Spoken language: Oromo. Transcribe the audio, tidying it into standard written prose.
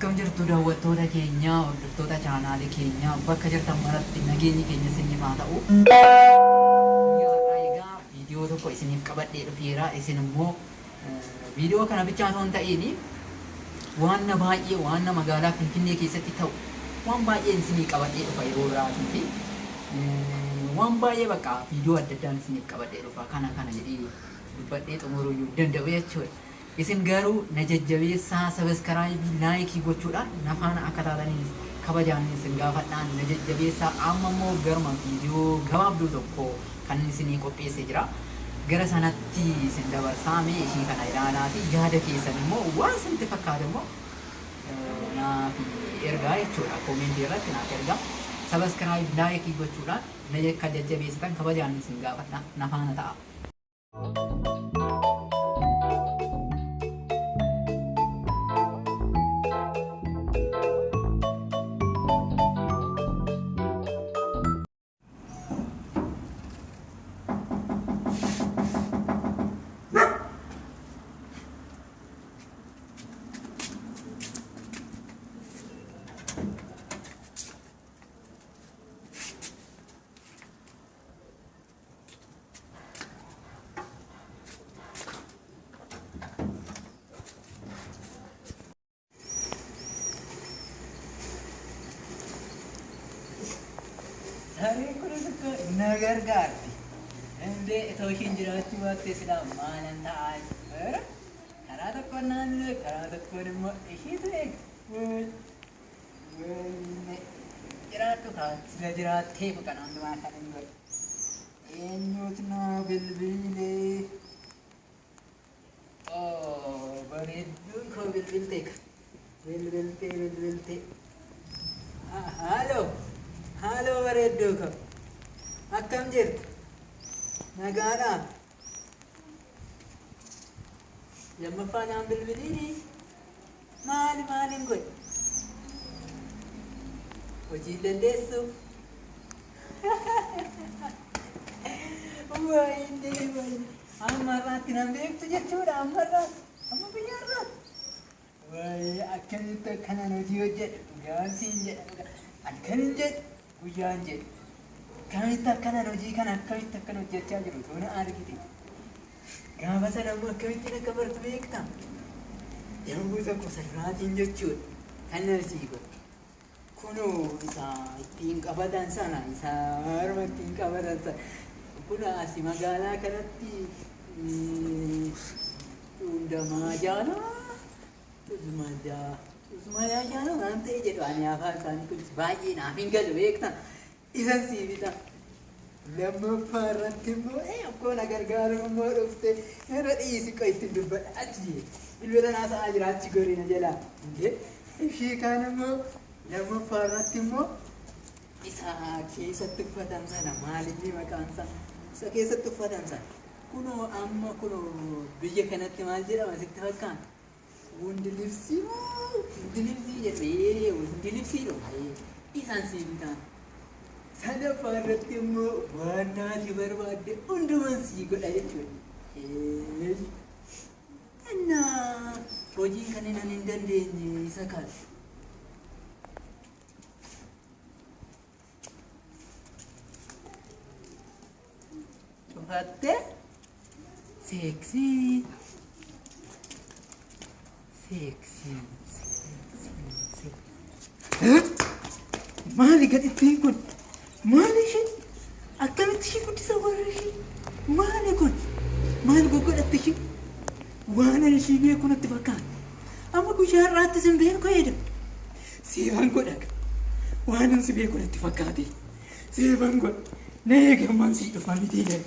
Akkam jirtu daawwattoota keenya hordoftoota chaanaalii keenya bakka jirtan maratti nageenyi keenya isiniif haa ta'u. Egaa viidiyoo tokko isiniif qabadhee dhufeera. Isin immoo viidiyoo kana bichaa osoo hin ta'in waan baay'ee waan magaalaa Finfinnee keessatti ta'u waan baay'ee isinii qabadhee dhufa yeroo biraatii fi waan baay'ee bakka viidiyoo adda addaan isiniif qabadhee dhufa kana jedhee dubbadhee xumuruu danda'u jechuudha. Isin garuu na jajjabeessaa sabiskiraaybii laayikii gochuudhaan na faana akka taatanii kabajaan isin gaafadhaan na jajjabeessaa amma immoo garuma viidiyoo gabaabduu tokko kan isinii qopheessee jira. Gara sanatti isin dabarsaa mee ishii kana ilaalaa fi yaada keessan immoo waan isinitti fakkaatu immoo naaf ergaa jechuudha. Koomentii irratti naaf ergaa. Sabiskiraaybii laayikii gochuudhaan na jajjabeessitan kabajaan isin gaafadhaan na faana ta'a. Hari kudu nagar gardi, ende thoushin jirati waktu sedang mana taat, karena konan le, karena konan mo ihi tu ek, jirat tu kan, sudah jirat the bukan anda makan ini. Enyut na bilbile, oh beredun kau bilbil tek, bilbil te, halo. Halo bareedduu ko. Akkam jirtu? Nagaadhaa? Lammaffaa naan bilbilini. Maaliin godhe? Hojii dandeessu? Waayee. Amma irraatti nan beektu jechuudha amma biyyaarraatti. Waayee akkamitti akkanaan hojii hojjedhu gaansiin jedha. Akkanin jedhu. Guyyaan jedhu akkamitti akkanaan hojii kana akkamitti akkan hojjechaa jiru toona argite gaafa sana immoo akkamittiin akka bartu beektaa yommuu tokko sarraatiin jechuudha kan asii godhu kunoo isa ittiin qabatan sana isa harma ittiin qabatan sana kun asii magaalaa kanatti hundamaa jaalaa Usmaya jana nanti je tu ane apa kan ikut sebagai na hingga tu baik tan isan si kita lama parat timbo aku nak gargar umur ufte era isi kau itu dubat aji ilmuwan asa ajar aji gori na jala okay isi kan mo lama parat timbo isa kisah tu padan sana malik ni makan sana isa kisah tu padan sana kuno amma kuno bijak kanat kemal jira masih terkan Undilipsi jadi, undilipsi loh. Isan sih kita. Sana paratnya mo warna di berbeda, unduman sih gue aja cuy. Enak. Proji kan ini nindan deh ni sakal. Coba teh, seksi. Seksi. Mali gadi tingkun. Mali sih. Akal itu sih kau disawar sih. Mali kau ada sih. Wana sih ni aku nak tebakan. Ama kau jarak atas sembilan kau ada. Siapa kau dak? Wana sembilan kau nak tebakati. Siapa kau? Naya gaman sih tu family dia.